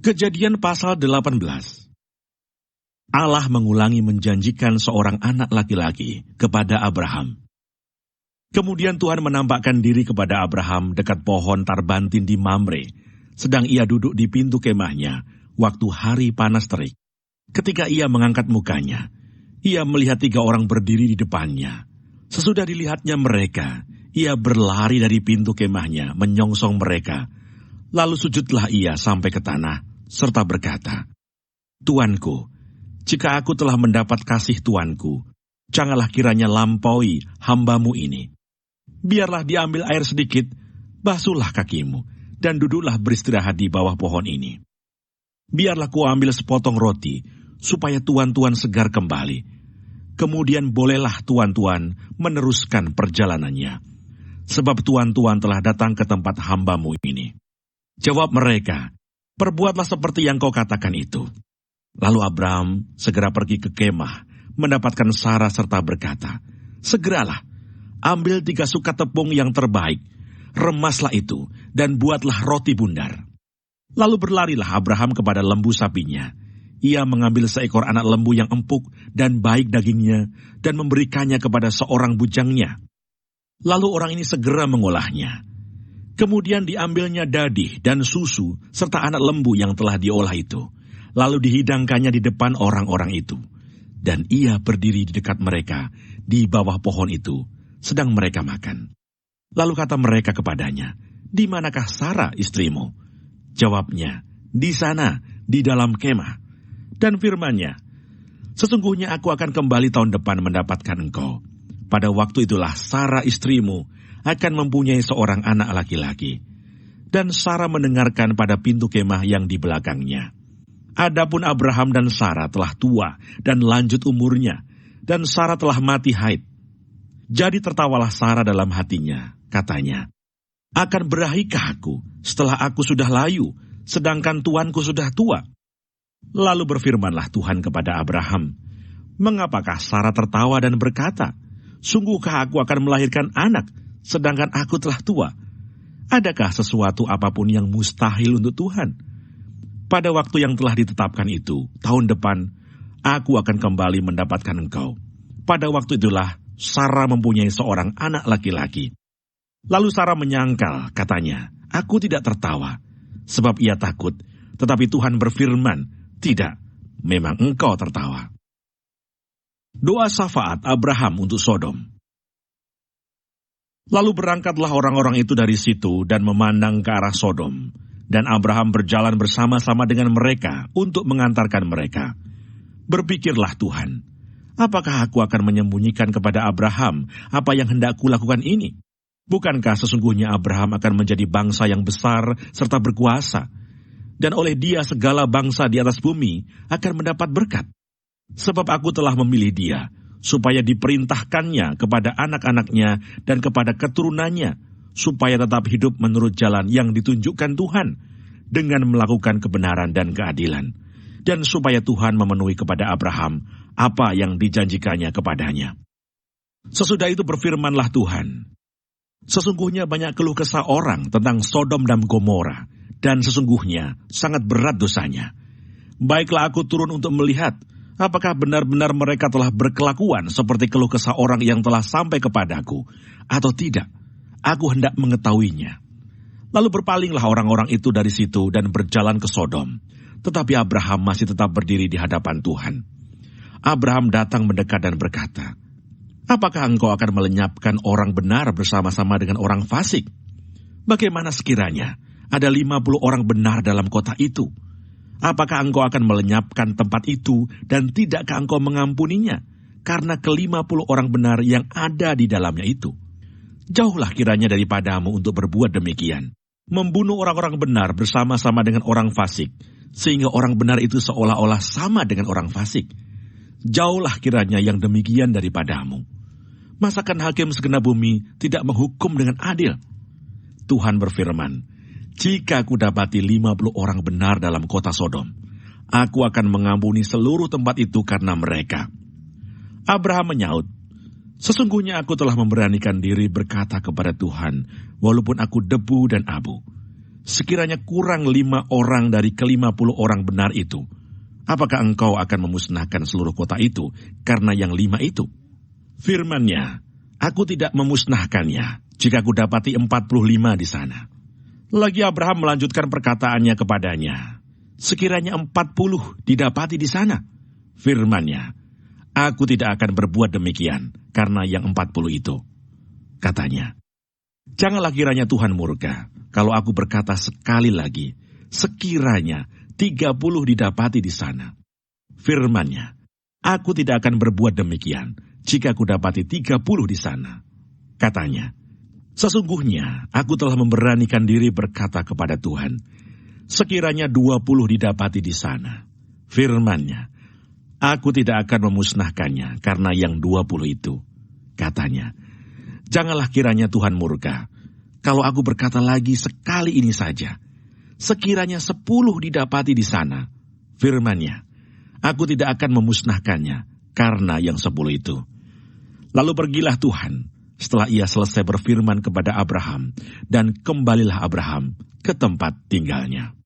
Kejadian pasal 18. Allah mengulangi menjanjikan seorang anak laki-laki kepada Abraham. Kemudian Tuhan menampakkan diri kepada Abraham dekat pohon tarbantin di Mamre, sedang ia duduk di pintu kemahnya waktu hari panas terik. Ketika ia mengangkat mukanya, ia melihat 3 orang berdiri di depannya. Sesudah dilihatnya mereka, ia berlari dari pintu kemahnya menyongsong mereka. Lalu sujudlah ia sampai ke tanah, serta berkata, "Tuanku, jika aku telah mendapat kasih Tuanku, janganlah kiranya lampaui hamba-Mu ini. Biarlah diambil air sedikit, basuhlah kakimu, dan duduklah beristirahat di bawah pohon ini. Biarlah kuambil sepotong roti, supaya tuan-tuan segar kembali. Kemudian bolehlah tuan-tuan meneruskan perjalanannya, sebab tuan-tuan telah datang ke tempat hamba-Mu ini." Jawab mereka, "Perbuatlah seperti yang kau katakan itu." Lalu Abraham segera pergi ke kemah, mendapatkan Sarah serta berkata, "Segeralah, ambil 3 sukat tepung yang terbaik, remaslah itu, dan buatlah roti bundar." Lalu berlarilah Abraham kepada lembu sapinya. Ia mengambil seekor anak lembu yang empuk dan baik dagingnya, dan memberikannya kepada seorang bujangnya. Lalu orang ini segera mengolahnya. Kemudian diambilnya dadih dan susu, serta anak lembu yang telah diolah itu. Lalu dihidangkannya di depan orang-orang itu. Dan ia berdiri di dekat mereka, di bawah pohon itu, sedang mereka makan. Lalu kata mereka kepadanya, "Di manakah Sarah istrimu?" Jawabnya, "Di sana, di dalam kemah." Dan firman-Nya, "Sesungguhnya aku akan kembali tahun depan mendapatkan engkau. Pada waktu itulah Sarah istrimu akan mempunyai seorang anak laki-laki." Dan Sarah mendengarkan pada pintu kemah yang di belakangnya. Adapun Abraham dan Sarah telah tua dan lanjut umurnya, dan Sarah telah mati haid. Jadi tertawalah Sarah dalam hatinya, katanya, "Akan berahikah aku setelah aku sudah layu, sedangkan tuanku sudah tua?" Lalu berfirmanlah Tuhan kepada Abraham, "Mengapakah Sarah tertawa dan berkata, 'Sungguhkah aku akan melahirkan anak, sedangkan aku telah tua?' Adakah sesuatu apapun yang mustahil untuk Tuhan? Pada waktu yang telah ditetapkan itu, tahun depan, aku akan kembali mendapatkan engkau." Pada waktu itulah Sarah mempunyai seorang anak laki-laki. Lalu Sarah menyangkal, katanya, "Aku tidak tertawa," sebab ia takut. Tetapi Tuhan berfirman, "Tidak, memang engkau tertawa." Doa syafaat Abraham untuk Sodom. Lalu berangkatlah orang-orang itu dari situ dan memandang ke arah Sodom. Dan Abraham berjalan bersama-sama dengan mereka untuk mengantarkan mereka. Berpikirlah Tuhan, "Apakah aku akan menyembunyikan kepada Abraham apa yang hendak kulakukan ini? Bukankah sesungguhnya Abraham akan menjadi bangsa yang besar serta berkuasa? Dan oleh dia segala bangsa di atas bumi akan mendapat berkat. Sebab aku telah memilih dia, supaya diperintahkannya kepada anak-anaknya dan kepada keturunannya, supaya tetap hidup menurut jalan yang ditunjukkan Tuhan, dengan melakukan kebenaran dan keadilan, dan supaya Tuhan memenuhi kepada Abraham apa yang dijanjikannya kepadanya." Sesudah itu berfirmanlah Tuhan, "Sesungguhnya banyak keluh kesah orang tentang Sodom dan Gomora, dan sesungguhnya sangat berat dosanya. Baiklah aku turun untuk melihat, apakah benar-benar mereka telah berkelakuan seperti keluh kesah orang yang telah sampai kepadaku, atau tidak? Aku hendak mengetahuinya." Lalu berpalinglah orang-orang itu dari situ dan berjalan ke Sodom. Tetapi Abraham masih tetap berdiri di hadapan Tuhan. Abraham datang mendekat dan berkata, "Apakah engkau akan melenyapkan orang benar bersama-sama dengan orang fasik? Bagaimana sekiranya ada 50 orang benar dalam kota itu? Apakah engkau akan melenyapkan tempat itu dan tidakkah engkau mengampuninya karena ke-50 orang benar yang ada di dalamnya itu? Jauhlah kiranya daripadamu untuk berbuat demikian, membunuh orang-orang benar bersama-sama dengan orang fasik, sehingga orang benar itu seolah-olah sama dengan orang fasik. Jauhlah kiranya yang demikian daripadamu. Masakan hakim segenap bumi tidak menghukum dengan adil?" Tuhan berfirman, "Jika aku dapati 50 orang benar dalam kota Sodom, aku akan mengampuni seluruh tempat itu karena mereka." Abraham menyaut, "Sesungguhnya aku telah memberanikan diri berkata kepada Tuhan, walaupun aku debu dan abu. sekiranya kurang 5 orang dari ke-50 orang benar itu, apakah engkau akan memusnahkan seluruh kota itu karena yang 5 itu? Firman-Nya, aku tidak memusnahkannya jika aku dapati 45 di sana. Lagi Abraham melanjutkan perkataannya kepadanya, sekiranya 40 didapati di sana. Firman-Nya, aku tidak akan berbuat demikian karena yang 40 itu. Katanya, janganlah kiranya Tuhan murka kalau aku berkata sekali lagi, sekiranya 30 didapati di sana. Firman-Nya, aku tidak akan berbuat demikian jika aku dapati 30 di sana. Katanya, sesungguhnya aku telah memberanikan diri berkata kepada Tuhan, sekiranya 20 didapati di sana. Firman-Nya, aku tidak akan memusnahkannya karena yang 20 itu. Katanya, janganlah kiranya Tuhan murka kalau aku berkata lagi sekali ini saja, sekiranya 10 didapati di sana. Firman-Nya, aku tidak akan memusnahkannya karena yang 10 itu. Lalu pergilah Tuhan setelah ia selesai berfirman kepada Abraham, dan kembalilah Abraham ke tempat tinggalnya.